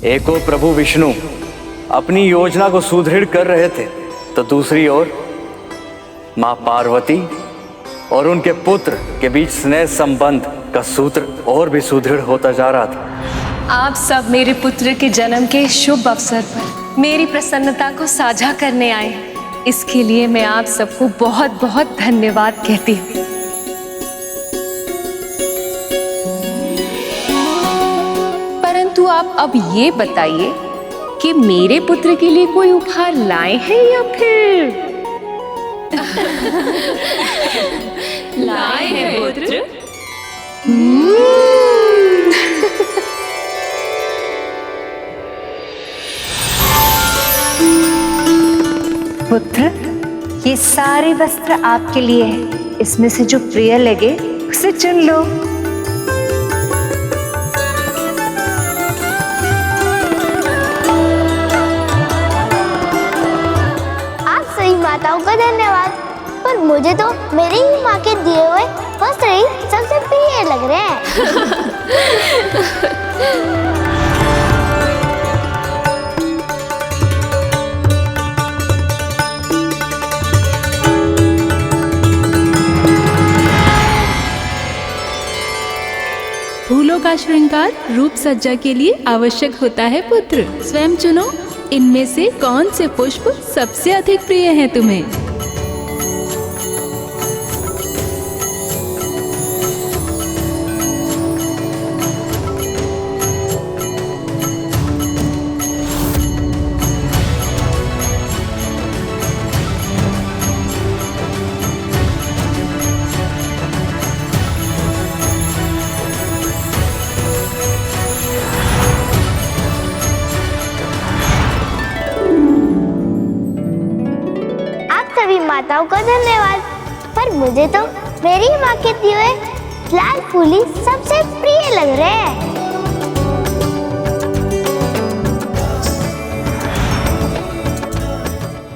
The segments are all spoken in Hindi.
एक ओर प्रभु विष्णु अपनी योजना को सुदृढ़ कर रहे थे, तो दूसरी ओर मां पार्वती और उनके पुत्र के बीच स्नेह संबंध का सूत्र और भी सुदृढ़ होता जा रहा था। आप सब मेरे पुत्र के जन्म के शुभ अवसर पर मेरी प्रसन्नता को साझा करने आए हैं। इसके लिए मैं आप सबको बहुत बहुत धन्यवाद कहती हूँ। परंतु आप अब ये बताइए कि मेरे पुत्र के लिए कोई उपहार लाए हैं या फिर लाए हैं पुत्र। पुत्र, ये सारे वस्त्र आपके लिए हैं। इसमें से जो प्रिय लगे उसे चुन लो। आप सभी माताओं का धन्यवाद, पर मुझे तो मेरी ही माँ के दिए हुए वस्त्र ही सबसे प्रिय लग रहे हैं। फूलों का श्रृंगार रूप सज्जा के लिए आवश्यक होता है पुत्र। स्वयं चुनो, इनमें से कौन से पुष्प सबसे अधिक प्रिय हैं तुम्हें। सभी माताओं का धन्यवाद, पर मुझे तो मेरी माँ के दिए हुए लाल फूल ही सबसे प्रिय लग रहे हैं।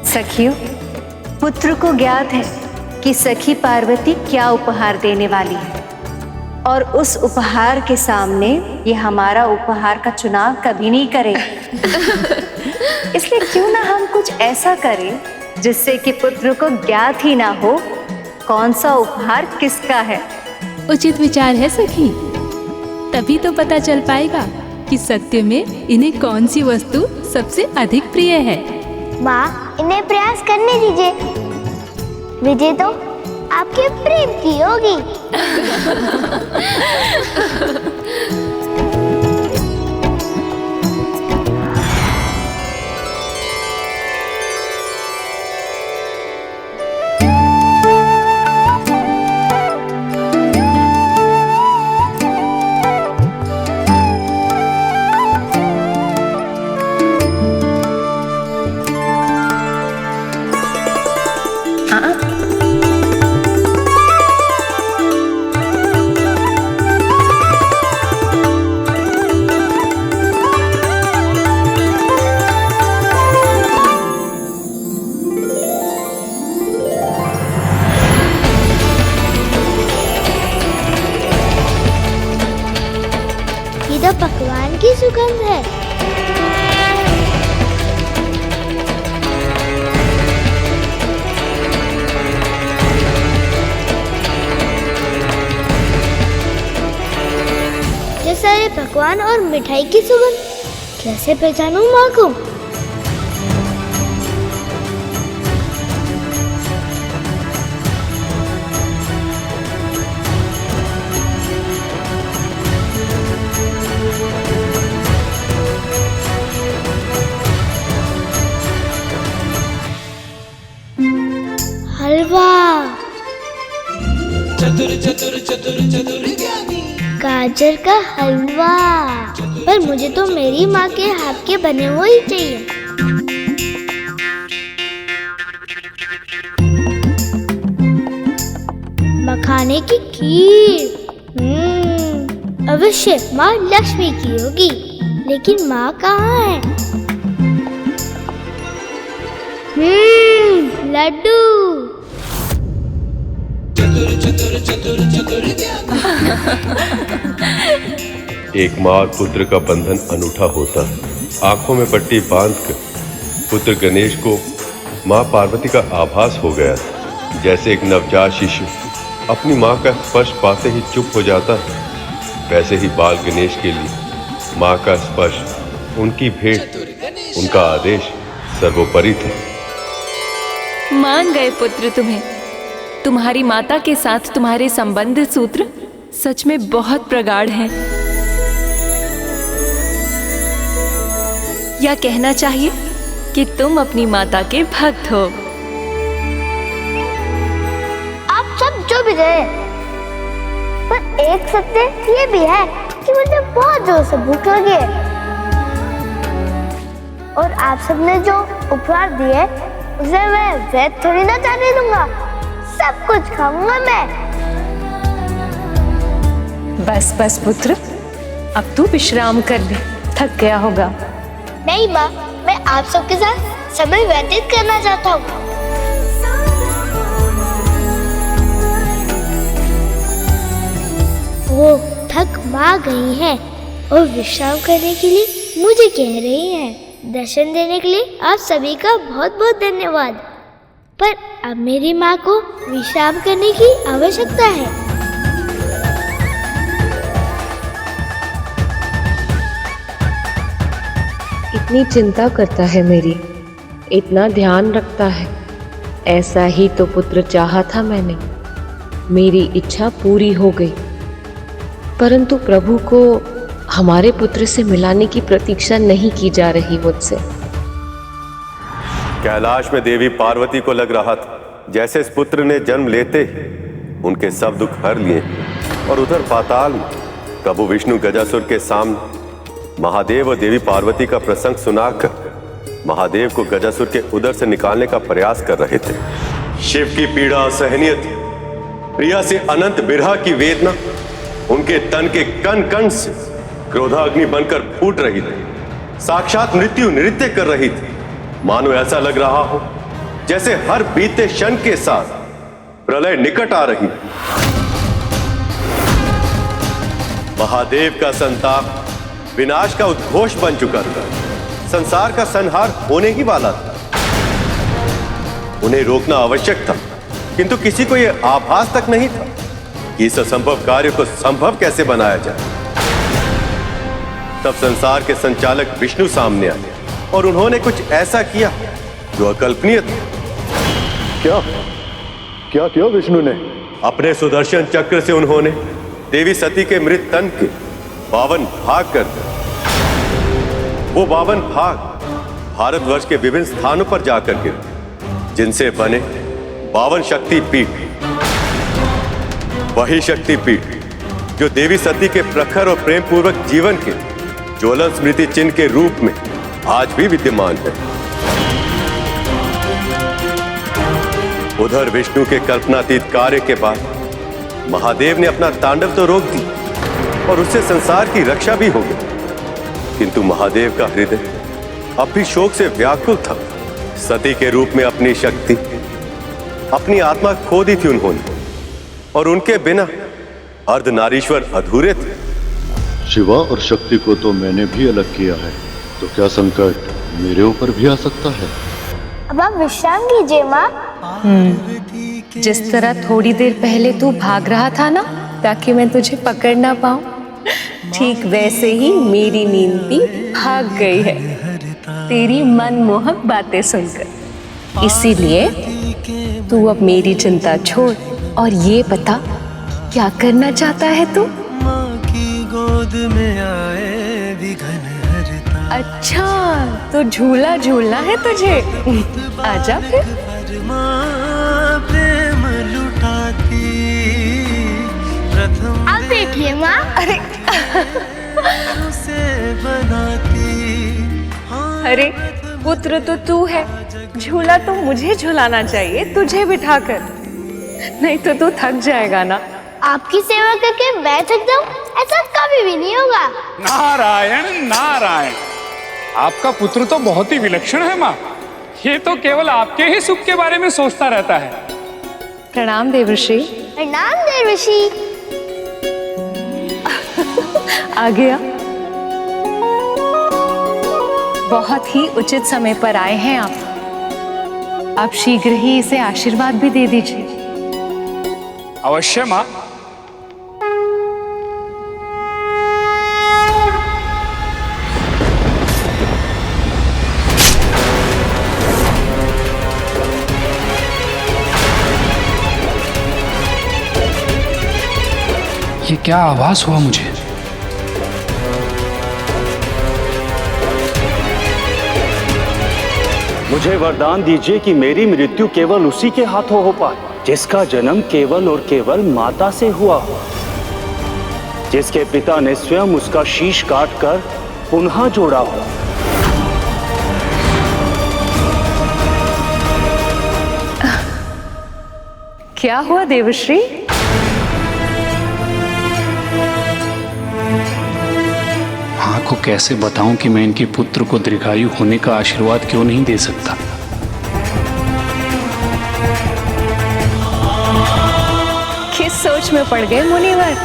सखियों, पुत्र को ज्ञात है कि सखी पार्वती क्या उपहार देने वाली है, और उस उपहार के सामने ये हमारा उपहार का चुनाव कभी नहीं करेगा। इसलिए क्यों ना हम कुछ ऐसा करें जिससे कि पुत्र को ज्ञात ही ना हो कौन सा उपहार किसका है। उचित विचार है सखी, तभी तो पता चल पाएगा कि सत्य में इन्हें कौन सी वस्तु सबसे अधिक प्रिय है। माँ, इन्हें प्रयास करने दीजिए, विजय तो आपके प्रेम की होगी। ये तो पकवान की सुगंध है। ये सारे पकवान और मिठाई की सुगंध कैसे पहचानूं माँ को? हलवा, गाजर का हलवा, पर मुझे तो मेरी माँ के हाथ के बने हुए ही चाहिए। मखाने की खीर, अवश्य माँ लक्ष्मी की होगी, लेकिन माँ कहाँ है? लड्डू। एक माँ और पुत्र का बंधन अनूठा होता है। आंखों में पट्टी बांधकर पुत्र गणेश को माँ पार्वती का आभास हो गया था। जैसे एक नवजात शिशु अपनी माँ का स्पर्श पाते ही चुप हो जाता है, वैसे ही बाल गणेश के लिए माँ का स्पर्श, उनकी भेंट, उनका आदेश सर्वोपरि था। मान गए पुत्र तुम्हें। तुम्हारी माता के साथ तुम्हारे संबंध सूत्र सच में बहुत प्रगाढ़ हैं। या कहना चाहिए कि तुम अपनी माता के भक्त हो। आप सब जो भी रहे, पर एक सत्य ये भी है कि मुझे बहुत जोर से भूख लगी है और आप सबने जो उपहार दिए उसे मैं व्यर्थ थोड़ी ना जाने दूंगा। सब कुछ खाऊंगा मैं। बस बस पुत्र, अब तू विश्राम कर ले, थक गया होगा। नहीं माँ, मैं आप सबके साथ समय व्यतीत करना चाहता हूँ। वो थक माँ गई हैं और विश्राम करने के लिए मुझे कह रही हैं। दर्शन देने के लिए आप सभी का बहुत बहुत धन्यवाद। पर अब मेरी माँ को विश्राम करने की आवश्यकता है। इतनी चिंता करता है मेरी, इतना ध्यान रखता है। ऐसा ही तो पुत्र चाहा था मैंने। मेरी इच्छा पूरी हो गई, परंतु प्रभु को हमारे पुत्र से मिलाने की प्रतीक्षा नहीं की जा रही मुझसे। कैलाश में देवी पार्वती को लग रहा था जैसे इस पुत्र ने जन्म लेते ही उनके सब दुख हर लिए। और उधर पाताल में प्रभु विष्णु गजासुर के सामने महादेव और देवी पार्वती का प्रसंग सुनाकर महादेव को गजासुर के उदर से निकालने का प्रयास कर रहे थे। शिव की पीड़ा असहनीय थी। प्रिया से अनंत बिरहा की वेदना उनके तन के कण कण से क्रोधाग्नि बनकर फूट रही थी। साक्षात मृत्यु नृत्य कर रही थी। मानो ऐसा लग रहा हो जैसे हर बीते क्षण के साथ प्रलय निकट आ रही। महादेव का संताप विनाश का उद्घोष बन चुका था। संसार का संहार होने ही वाला था। उन्हें रोकना आवश्यक था, किंतु किसी को यह आभास तक नहीं था कि इस असंभव कार्य को संभव कैसे बनाया जाए। तब संसार के संचालक विष्णु सामने आए और उन्होंने कुछ ऐसा किया जो अकल्पनीय था। क्या किया विष्णु ने? अपने सुदर्शन चक्र से उन्होंने देवी सती के मृत तन के 52 भाग कर दिए। वो 52 भाग भारतवर्ष के विभिन्न स्थानों पर जाकर गिरे, जिनसे बने 52 शक्ति पीठ। वही शक्ति पीठ जो देवी सती के प्रखर और प्रेम पूर्वक जीवन के ज्वलन स्मृति चिन्ह के रूप में आज भी विद्यमान है। उधर विष्णु के कल्पनातीत कार्य के बाद महादेव ने अपना तांडव तो रोक दी और उससे संसार की रक्षा भी हो गई, किंतु महादेव का हृदय अब भी शोक से व्याकुल था। सती के रूप में अपनी शक्ति, अपनी आत्मा खो दी थी उन्होंने, और उनके बिना अर्धनारीश्वर अधूरे थे। शिवा और शक्ति को तो मैंने भी अलग किया है, तो क्या संकट मेरे ऊपर भी आ सकता है? अब आप विश्राम कीजिए माँ। जिस तरह थोड़ी देर पहले तू भाग रहा था ना ताकि मैं तुझे पकड़ ना पाऊं, ठीक वैसे ही मेरी नींद भी भाग गई है तेरी मनमोहक बातें सुनकर। इसीलिए तू अब मेरी चिंता छोड़ और ये बता क्या करना चाहता है तू? गोद में आए विघन हरता। अच्छा, तो झूला झूलना है तुझे? आजा फिर। प्रेम लुटाती प्रथम आप बैठिए माँ। अरे से बनाती। अरे पुत्र तो तू है, झूला तो मुझे झुलाना चाहिए, तुझे बिठाकर, नहीं तो तू थक जाएगा ना। आपकी सेवा करके मैं थक जाऊं, ऐसा कभी भी नहीं होगा। नारायण नारायण, आपका पुत्र तो बहुत ही विलक्षण है माँ। ये तो केवल आपके ही सुख के बारे में सोचता रहता है। प्रणाम देवर्षि। प्रणाम देवर्षि। आ गया। बहुत ही उचित समय पर आए हैं आप। आप शीघ्र ही इसे आशीर्वाद भी दे दीजिए। अवश्य माँ। ये क्या आभास हुआ मुझे? मुझे वरदान दीजिए कि मेरी मृत्यु केवल उसी के हाथों हो पाए जिसका जन्म केवल और केवल माता से हुआ हो, जिसके पिता ने स्वयं उसका शीश काटकर पुनः जोड़ा हो। क्या हुआ देवश्री? माँ को कैसे बताऊं कि मैं इनके पुत्र को दीर्घायु होने का आशीर्वाद क्यों नहीं दे सकता? किस सोच में पड़ गए मुनिवर?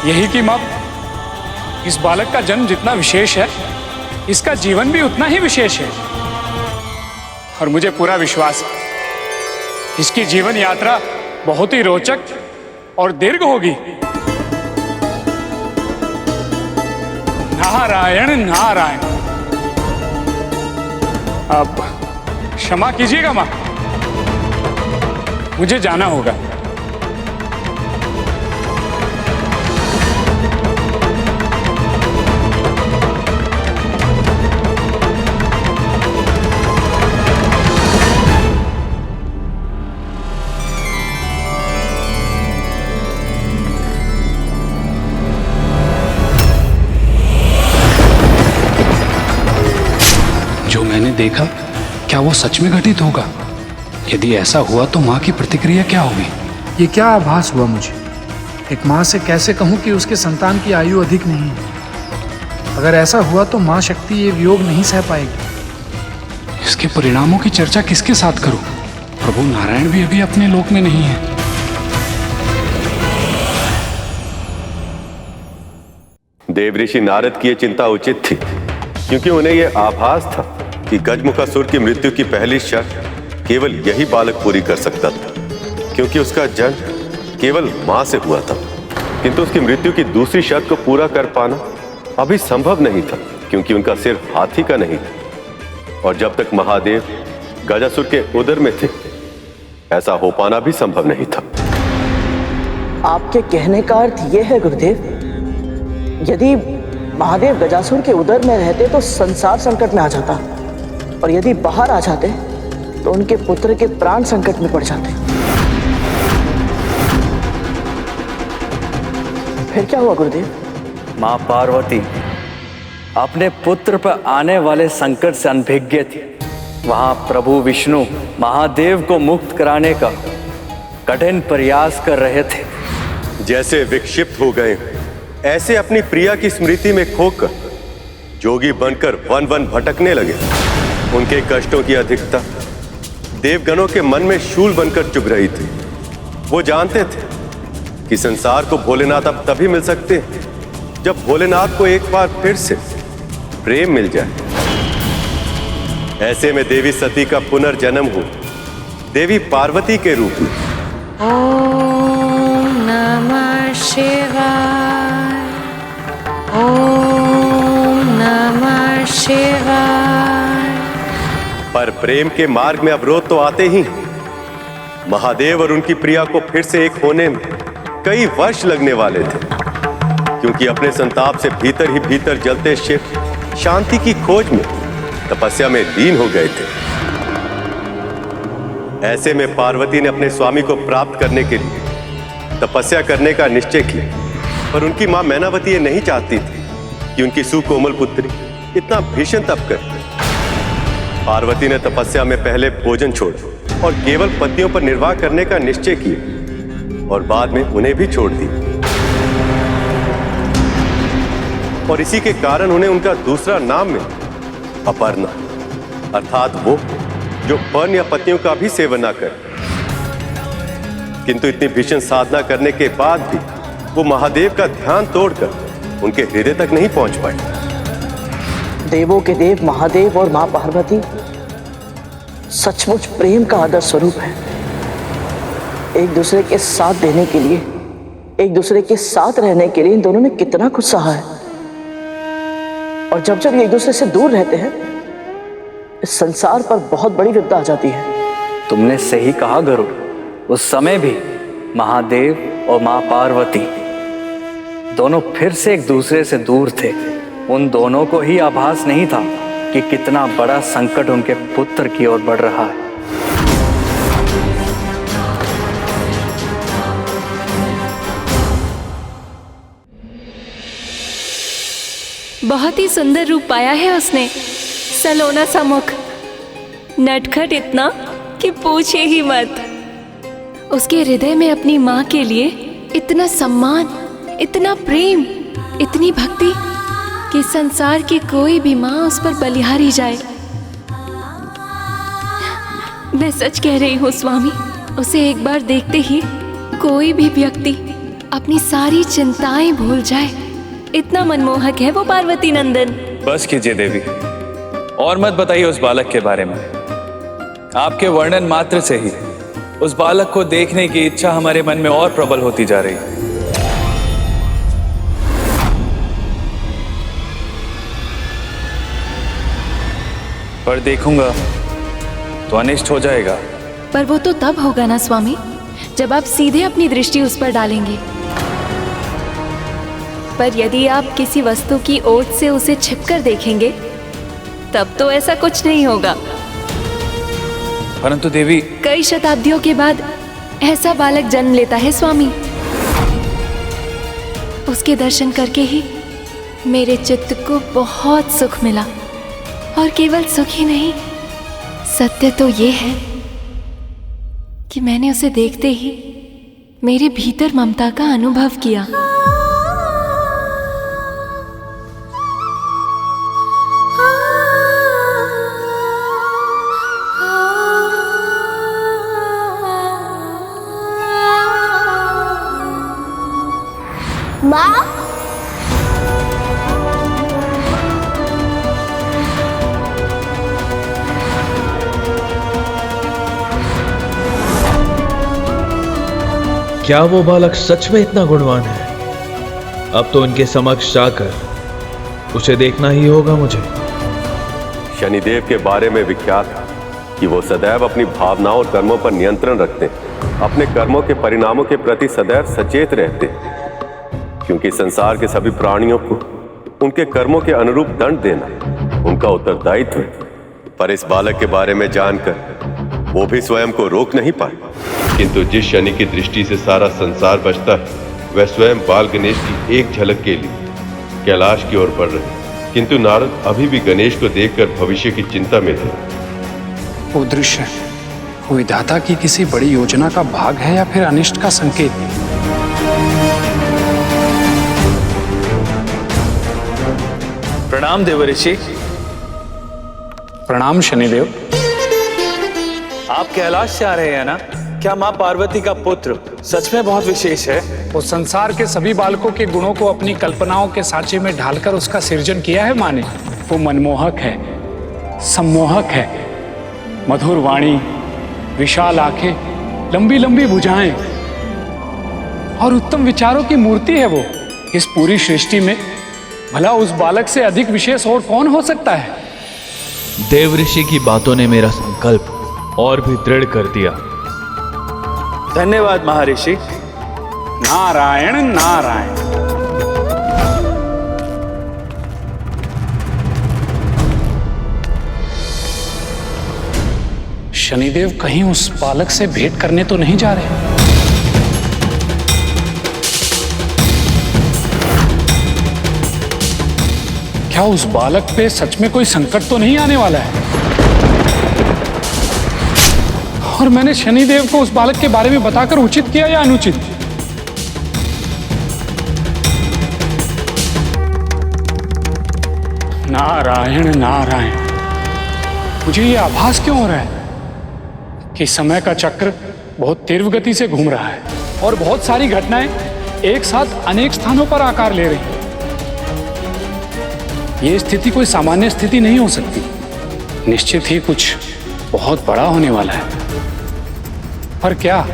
यही कि माँ, इस बालक का जन्म जितना विशेष है, इसका जीवन भी उतना ही विशेष है। और मुझे पूरा विश्वास है इसकी जीवन यात्रा बहुत ही रोचक और दीर्घ होगी। नारायण नारायण। आप क्षमा कीजिएगा मां, मुझे जाना होगा। जो मैंने देखा क्या वो सच में घटित होगा? यदि ऐसा हुआ तो माँ की प्रतिक्रिया क्या होगी? ये क्या आभास हुआ मुझे? एक माँ से कैसे कहूँ कि उसके संतान की आयु अधिक नहीं है? अगर ऐसा हुआ तो माँ शक्ति ये वियोग नहीं सह पाएगी। इसके परिणामों की चर्चा किसके साथ करूं? प्रभु नारायण भी अभी अपने लोक में नहीं है। देवऋषि नारद की यह चिंता उचित थी, क्योंकि उन्हें यह आभास था कि गजमुखासुर की मृत्यु की पहली शर्त केवल यही बालक पूरी कर सकता था, क्योंकि उसका जन्म केवल मां से हुआ था। किंतु उसकी मृत्यु की दूसरी शर्त को पूरा कर पाना अभी संभव नहीं था, क्योंकि उनका सिर हाथी का नहीं था, और जब तक महादेव गजासुर के उदर में थे ऐसा हो पाना भी संभव नहीं था। आपके कहने का अर्थ यह है गुरुदेव, यदि महादेव गजासुर के उदर में रहते तो संसार संकट में आ जाता, और यदि बाहर आ जाते तो उनके पुत्र के प्राण संकट में पड़ जाते। फिर क्या हुआ गुरुदेव? मां पार्वती अपने पुत्र पर आने वाले संकट से अनभिज्ञ थी। वहां प्रभु विष्णु महादेव को मुक्त कराने का कठिन प्रयास कर रहे थे। जैसे विक्षिप्त हो गए ऐसे अपनी प्रिया की स्मृति में खोकर जोगी बनकर वन वन भटकने लगे। उनके कष्टों की अधिकता देवगणों के मन में शूल बनकर चुभ रही थी। वो जानते थे कि संसार को भोलेनाथ अब तभी मिल सकते हैं जब भोलेनाथ को एक बार फिर से प्रेम मिल जाए। ऐसे में देवी सती का पुनर्जन्म हो देवी पार्वती के रूप में। ओम नमः शिवाय, ओम नमः शिवाय। पर प्रेम के मार्ग में अवरोध तो आते ही। महादेव और उनकी प्रिया को फिर से एक होने में कई वर्ष लगने वाले थे, क्योंकि अपने संताप से भीतर ही भीतर जलते शिव शांति की खोज में तपस्या में लीन हो गए थे। ऐसे में पार्वती ने अपने स्वामी को प्राप्त करने के लिए तपस्या करने का निश्चय किया, पर उनकी मां मैनावती ये नहीं चाहती थी कि उनकी सुकोमल पुत्री इतना भीषण तप करे। पार्वती ने तपस्या में पहले भोजन छोड़ा और केवल पतियों पर निर्वाह करने का निश्चय किया, और बाद में उन्हें भी छोड़ दी। और इसी के कारण उन्हें उनका दूसरा नाम मिला, अपर्णा, अर्थात वो जो पर्ण या पतियों का भी सेवन ना करे। किंतु इतनी भीषण साधना करने के बाद भी वो महादेव का ध्यान तोड़कर उनके हृदय तक नहीं पहुंच पाए। देवों के देव महादेव और माँ पार्वती सचमुच प्रेम का आदर्श स्वरूप है। एक दूसरे के साथ देने के लिए, एक दूसरे के साथ रहने के लिए इन दोनों ने कितना कुछ सहा है। और जब जब ये एक दूसरे से दूर रहते हैं, इस संसार पर बहुत बड़ी विपदा आ जाती है। तुमने सही कहा गरुड़। उस समय भी महादेव और माँ पार्वती दोनों फिर से एक दूसरे से दूर थे। उन दोनों को ही आभास नहीं था कि कितना बड़ा संकट उनके पुत्र की ओर बढ़ रहा है। बहुत ही सुंदर रूप पाया है उसने, सलोना सा मुख, नटखट इतना कि पूछे ही मत। उसके हृदय में अपनी माँ के लिए इतना सम्मान, इतना प्रेम, इतनी भक्ति कि संसार की कोई भी माँ उस पर बलिहारी जाए। मैं सच कह रही हूँ स्वामी, उसे एक बार देखते ही कोई भी व्यक्ति अपनी सारी चिंताएं भूल जाए। इतना मनमोहक है वो पार्वती नंदन। बस कीजिए देवी, और मत बताइए उस बालक के बारे में। आपके वर्णन मात्र से ही उस बालक को देखने की इच्छा हमारे मन में और प्रबल होती जा रही है। पर देखूंगा तो अनिष्ट हो जाएगा। पर वो तो तब होगा ना स्वामी, जब आप सीधे अपनी दृष्टि उस पर डालेंगे। पर यदि आप किसी वस्तु की ओट से उसे छिपकर देखेंगे, तब तो ऐसा कुछ नहीं होगा। परंतु देवी, कई शताब्दियों के बाद ऐसा बालक जन्म लेता है स्वामी। उसके दर्शन करके ही मेरे चित्त को बहुत सुख मिला। और केवल सुख ही नहीं, सत्य तो ये है कि मैंने उसे देखते ही मेरे भीतर ममता का अनुभव किया। माँ, क्या वो बालक सच में इतना गुणवान है? अब तो उनके समक्ष जाकर उसे देखना ही होगा मुझे। शनिदेव के बारे में विख्यात है कि वो सदैव अपनी भावनाओं और कर्मों पर नियंत्रण रखते हैं। अपने कर्मों के परिणामों के प्रति सदैव सचेत रहते हैं, क्योंकि संसार के सभी प्राणियों को उनके कर्मों के अनुरूप दंड देना उनका उत्तरदायित्व है। पर इस बालक के बारे में जानकर वो भी स्वयं को रोक नहीं पाए। किंतु जिस शनि की दृष्टि से सारा संसार बचता है, वह स्वयं बाल गणेश की एक झलक के लिए कैलाश की ओर बढ़ रहे। किंतु नारद अभी भी गणेश को देखकर भविष्य की चिंता में थे। वो दृश्य विधाता की किसी बड़ी योजना का भाग है या फिर अनिष्ट का संकेत? प्रणाम देव ऋषि। प्रणाम शनिदेव। आप कैलाश से आ रहे हैं ना? क्या माँ पार्वती का पुत्र सच में बहुत विशेष है? वो संसार के सभी बालकों के गुणों को अपनी कल्पनाओं के सांचे में ढालकर उसका सृजन किया है माँ ने। वो मनमोहक है, सम्मोहक है, मधुर वाणी, विशाल आंखें, लंबी लंबी भुजाएं और उत्तम विचारों की मूर्ति है वो। इस पूरी सृष्टि में भला उस बालक से अधिक विशेष और कौन हो सकता है? देव ऋषि की बातों ने मेरा संकल्प और भी दृढ़ कर दिया। धन्यवाद महर्षि। नारायण नारायण। शनिदेव कहीं उस बालक से भेंट करने तो नहीं जा रहे? क्या उस बालक पे सच में कोई संकट तो नहीं आने वाला है? और मैंने शनिदेव को उस बालक के बारे में बताकर उचित किया या अनुचित? नारायण नारायण। मुझे ये आभास क्यों हो रहा है कि समय का चक्र बहुत तीव्र गति से घूम रहा है और बहुत सारी घटनाएं एक साथ अनेक स्थानों पर आकार ले रही हैं। ये स्थिति कोई सामान्य स्थिति नहीं हो सकती। निश्चित ही कुछ बहुत बड़ा होने वाला है। पर क्या